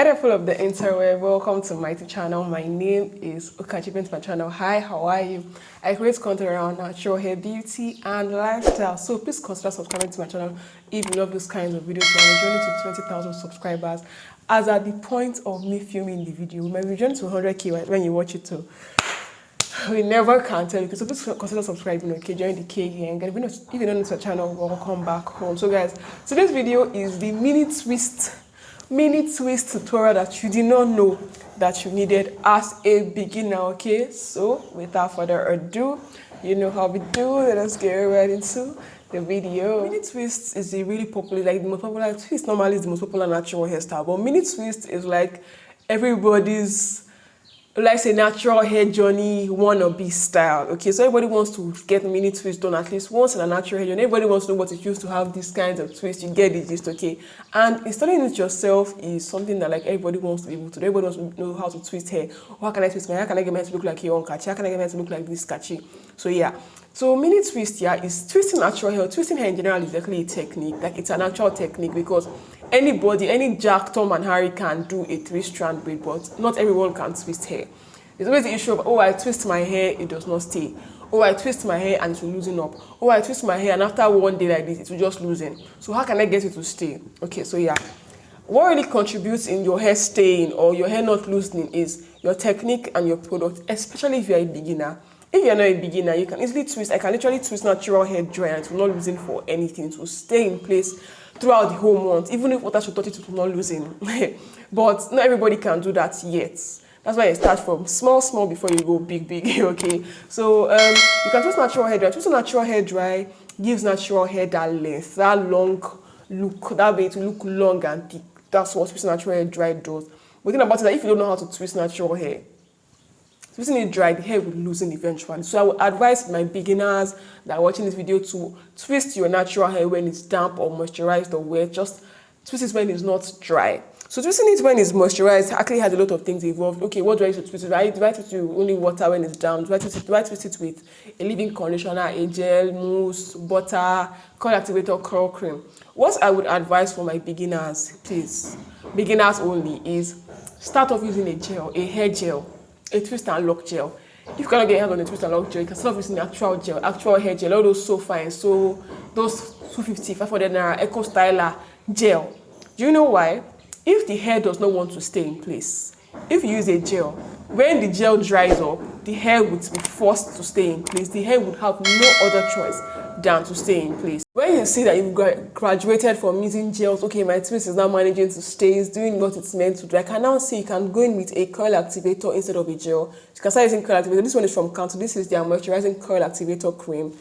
Hi there, full of the interweb. Welcome to my channel. My name is Kachi. To my channel. Hi, how are you? I create content around natural hair, beauty, and lifestyle. So please consider subscribing to my channel if you love those kinds of videos. My journey to 20,000 subscribers. As at the point of me filming the video, my journey to 100k when you watch it too. We never can tell you, so please consider subscribing, okay? Join the K gang. And if you're not into the channel, welcome back home. So guys, today's video is the mini twist tutorial that you did not know that you needed as a beginner, okay? So without further ado, you know how we do. Let us get right into the video. Mini twist is a really popular, like the most popular twist. Normally is the most popular natural hairstyle, but mini twist is like everybody's, like say, natural hair journey wannabe style. Okay, so everybody wants to get mini twist done at least once in a natural hair journey. Everybody wants to know what it feels to have these kinds of twists. You get the gist, okay? And installing it yourself is something that like everybody wants to be able to do. Everybody wants to know how to twist hair. How can I twist my hair? How can I get my hair to look like your own Kachi? How can I get my hair to look like this Kachi? So yeah. So mini twist, yeah, is twisting natural hair. Twisting hair in general is actually a technique. Like it's a natural technique because anybody, any Jack, Tom, and Harry can do a 3-strand braid, but not everyone can twist hair. There's always the issue of, oh, I twist my hair, it does not stay. Oh, I twist my hair and it will loosen up. Oh, I twist my hair and after one day like this, it will just loosen. So how can I get it to stay? Okay, so yeah. What really contributes in your hair staying or your hair not loosening is your technique and your product, especially if you're a beginner. If you're not a beginner, you can easily twist. I can literally twist natural hair dry and it will not loosen for anything. It will stay in place throughout the whole month. Even if water should touch it, it will not loosen. But not everybody can do that yet. That's why you start from small before you go big, okay? So you can twist natural hair dry. Twisting natural hair dry gives natural hair that length, that long look, that way to look long and thick. That's what twisting natural hair dry does. But the thing about it is that if you don't know how to twist natural hair, twisting it dry, the hair will loosen eventually. So I would advise my beginners that are watching this video to twist your natural hair when it's damp or moisturized or wet. Just twist it when it's not dry. So twisting it when it's moisturized actually has a lot of things involved. Okay, what do I use to twist it? Do I twist it with only water when it's down? Do I twist it with a leave-in conditioner, a gel, mousse, butter, curl activator, curl cream? What I would advise for my beginners, please, beginners only, is start off using a gel, a hair gel, a twist and lock gel. If you cannot get your hands on a twist and lock gel, you can start off using actual gel, actual hair gel, all those so fine, so those 250, 500 naira, Eco Styler gel. Do you know why? If the hair does not want to stay in place, if you use a gel, when the gel dries up, the hair would be forced to stay in place. The hair would have no other choice than to stay in place. When you see that you've graduated from using gels, okay, my twist is now managing to stay, it's doing what it's meant to do. I can now see you can go in with a curl activator instead of a gel. You can start using curl activator. This one is from Cantu. This is their moisturizing curl activator cream.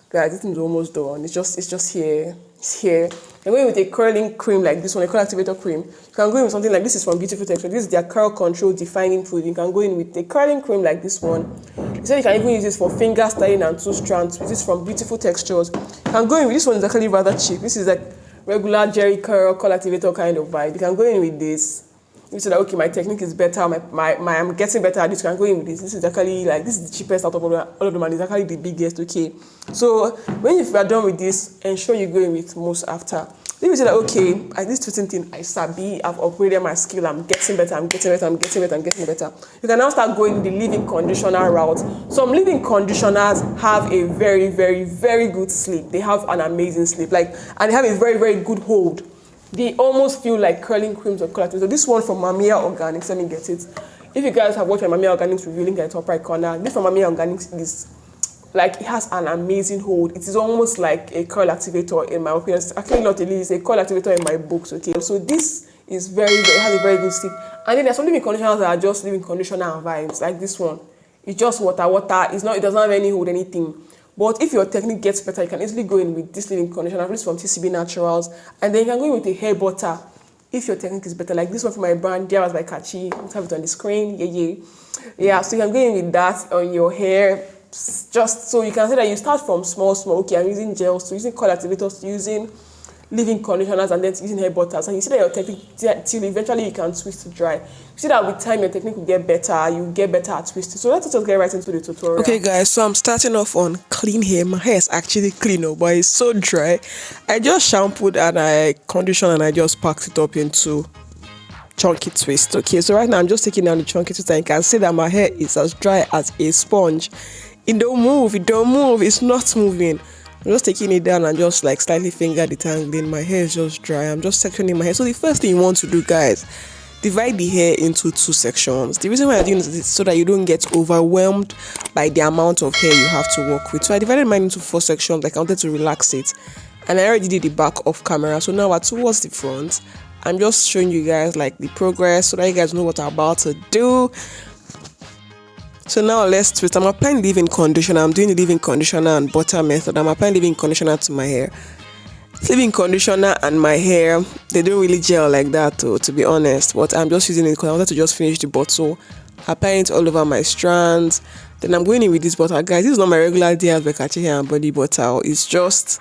Guys, this thing is almost done. It's just here. It's here. You're going with a curling cream like this one, a curl activator cream. You can go in with something like this is from Beautiful Texture. This is their curl control defining fluid. You can go in with a curling cream like this one. They said you can even use this for finger styling and 2-strands. This is from Beautiful Textures. You can go in with this one. Is actually rather cheap. This is like regular Jerry curl activator kind of vibe. You can go in with this. You say that okay, my technique is better, I'm getting better at this. You can go in with this. This is actually like this is the cheapest out of all of them, and it's actually the biggest. Okay, so when you are done with this, ensure you go in with Mousse after. If you say that okay, at this twisting thing I sabi, I've upgraded my skill, I'm getting better. You can now start going the leave-in conditioner route. Some leave-in conditioners have a very good sleep. They have an amazing sleep, like, and they have a very good hold. They almost feel like curling creams or curl. So this one from Mamiya Organics, let me get it. If you guys have watched my Mamiya Organics review, link at the top right corner. This from Mamiya Organics is like, it has an amazing hold. It is almost like a curl activator in my opinion. It's actually not it's a curl activator in my books, okay? So this is it has a very good sleep. And then there's some leave-in conditioners that are just leave-in conditioner and vibes, like this one. It's just water. It does not have any hold, anything. But if your technique gets better, you can easily go in with this leave-in conditioner, this from TCB Naturals, and then you can go in with a hair butter if your technique is better. Like this one from my brand, Dear by Kachi. Let's have it on the screen. Yeah. So you can go in with that on your hair, just so you can say that you start from small. Okay, I'm using gels, to using curl activators, to using leave-in conditioners, and then using hair butters, and you see that your technique till eventually you can twist it dry. You see that with time your technique will get better, you get better at twisting. So let's just get right into the tutorial. Okay guys, so I'm starting off on clean hair. My hair is actually clean, but it's so dry. I just shampooed and I conditioned and I just packed it up into chunky twist. Okay, so right now I'm just taking down the chunky twist, and you can see that my hair is as dry as a sponge. It don't move, it's not moving. I'm just taking it down and just like slightly finger detangling. My hair is just dry. I'm just sectioning my hair. So the first thing you want to do, guys, divide the hair into 2 sections. The reason why I'm doing this is so that you don't get overwhelmed by the amount of hair you have to work with. So I divided mine into 4 sections. Like I wanted to relax it, and I already did the back off camera. So now we're towards the front. I'm just showing you guys like the progress so that you guys know what I'm about to do. So now let's twist. I'm applying leave-in conditioner. I'm doing the leave-in conditioner and butter method. I'm applying leave-in conditioner to my hair. Leave-in conditioner and my hair, they don't really gel like that though, to be honest. But I'm just using it because I wanted to just finish the bottle. Applying it all over my strands. Then I'm going in with this butter. Guys, this is not my regular DIY by Kachi hair and body butter. It's just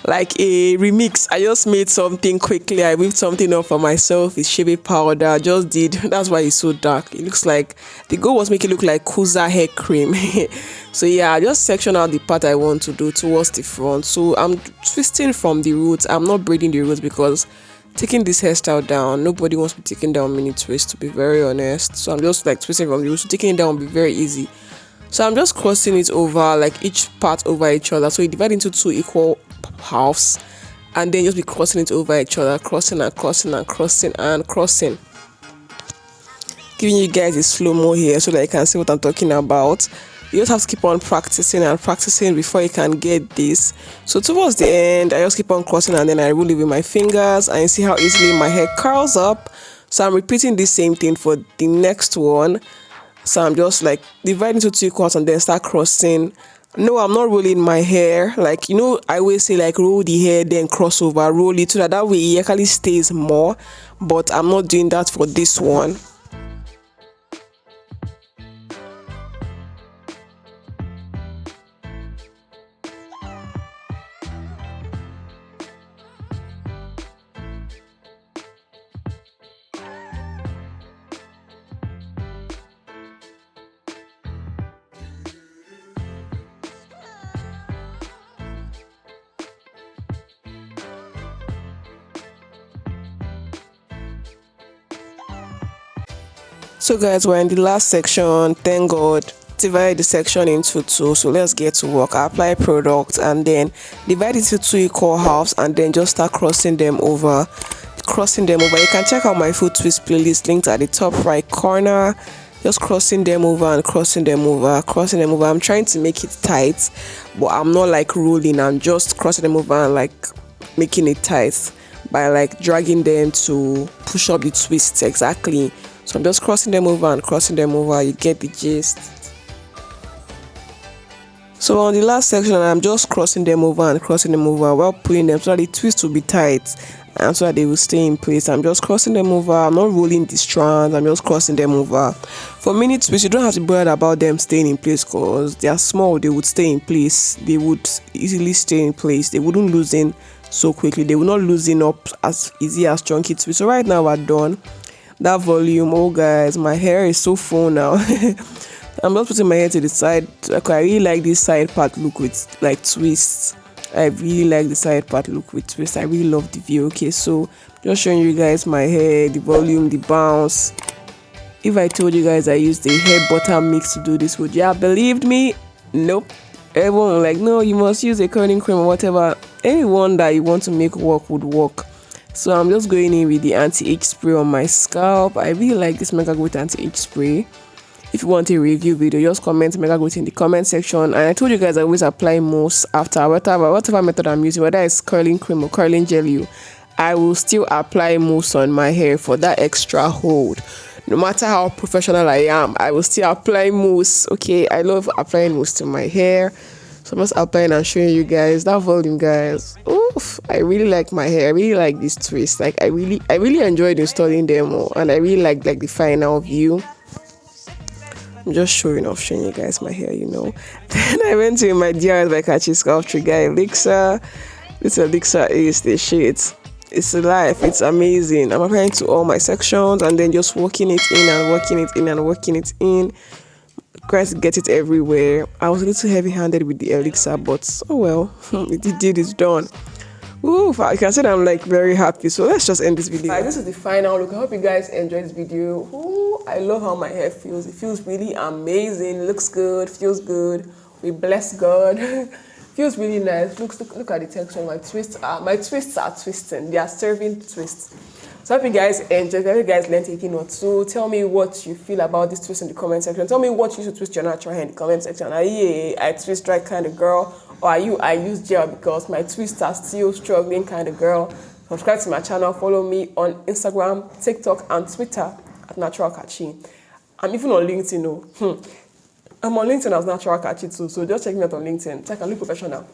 like a remix. I just made something quickly. I whipped something up for myself. It's shaving powder. I just did. That's why it's so dark. It looks like the goal was make it look like Kuza hair cream. So yeah, I just section out the part I want to do towards the front. So I'm twisting from the roots. I'm not braiding the roots because taking this hairstyle down, nobody wants to be taking down mini twists, to be very honest. So I'm just like twisting from the roots. So taking it down will be very easy. So I'm just crossing it over, like each part over each other. So you divide into 2 equal halves, and then just be crossing it over each other, crossing and crossing and crossing and crossing. Giving you guys a slow-mo here so that you can see what I'm talking about. You just have to keep on practicing and practicing before you can get this. So towards the end, I just keep on crossing and then I roll it with my fingers, and you see how easily my hair curls up. So I'm repeating the same thing for the next one. So I'm just like dividing into 2 equals and then start crossing. No, I'm not rolling my hair. Like, you know, I always say like roll the hair, then cross over, roll it, so that way it actually stays more. But I'm not doing that for this one. So guys, we're in the last section. Thank God. Divide the section into 2. So let's get to work. I apply product and then divide it into 2 equal halves and then just start crossing them over. You can check out my foot twist playlist linked at the top right corner. Just crossing them over and crossing them over. I'm trying to make it tight, but I'm not like rolling. I'm just crossing them over and like making it tight by like dragging them to push up the twists exactly. So I'm just crossing them over and crossing them over. You get the gist. So on the last section, I'm just crossing them over and crossing them over while pulling them so that the twist will be tight and so that they will stay in place. I'm just crossing them over. I'm not rolling the strands. I'm just crossing them over. For mini twists, you don't have to bother about them staying in place because they are small. They would stay in place. They would easily stay in place. They wouldn't loosen so quickly. They will not loosen up as easy as chunky twists. So right now we're done. That volume, oh guys, my hair is so full now. I'm just putting my hair to the side. Like, I really like this side part look with like twists. I really like the side part look with twists. I really love the view. Okay, so just showing you guys my hair, the volume, the bounce. If I told you guys I used the hair butter mix to do this, would you have believed me? Nope. Everyone was like, no, you must use a curling cream or whatever. Anyone that you want to make work would work. So I'm just going in with the anti-age spray on my scalp. I really like this Mega Growth anti-age spray. If you want a review video, just comment Mega Growth in the comment section. And I told you guys I always apply mousse after whatever method I'm using, whether it's curling cream or curling jelly. I will still apply mousse on my hair for that extra hold. No matter how professional I am, I will still apply mousse. Okay, I love applying mousse to my hair. So I'm just applying and showing you guys that volume, guys. Oof, I really like my hair. I really like this twist. Like I really enjoyed installing them all, and I really like the final view. I'm just showing you guys my hair, you know. Then I went to my DIY by Kachi Scalp Trigger Elixir. This Elixir is the shit. It's life. It's amazing. I'm applying to all my sections and then just working it in and working it in and working it in. Guys, get it everywhere. I was a little heavy-handed with the Elixir, but oh well, the deed is done. Ooh, I can say that I'm like very happy. So let's just end this video. This is the final look. I hope you guys enjoyed this video. Ooh, I love how my hair feels. It feels really amazing. Looks good. Feels good. We bless God. Feels really nice. Look at the texture. My twists are twisting. They are serving twists. So I hope you guys enjoyed. I hope you guys learned a thing or two. Tell me what you feel about this twist in the comment section. Tell me what you should twist your natural hair in the comment section. Are you I twist dry kind of girl? Or are you I use gel because my twists are still struggling kind of girl? Subscribe to my channel. Follow me on Instagram, TikTok, and Twitter at Natural Kachi. I'm even on LinkedIn. I'm on LinkedIn as Natural Kachi too. So just check me out on LinkedIn. Check and look professional.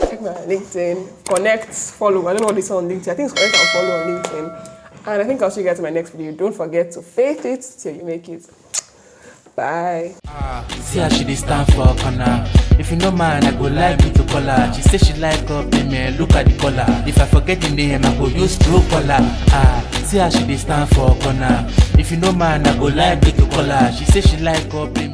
Check me out on LinkedIn. Connect, follow. I don't know what this is on LinkedIn. I think it's connect and follow on LinkedIn. And I think I'll see you guys in my next video. Don't forget to faith it till you make it. Bye. See how she stand for corner. If you know man, I go like you to call her. She say she like up in me, look at the color. If I forget the name, I go use true color. See how she stand for corner. If you know man, I go like you to call her. She say she like up in me.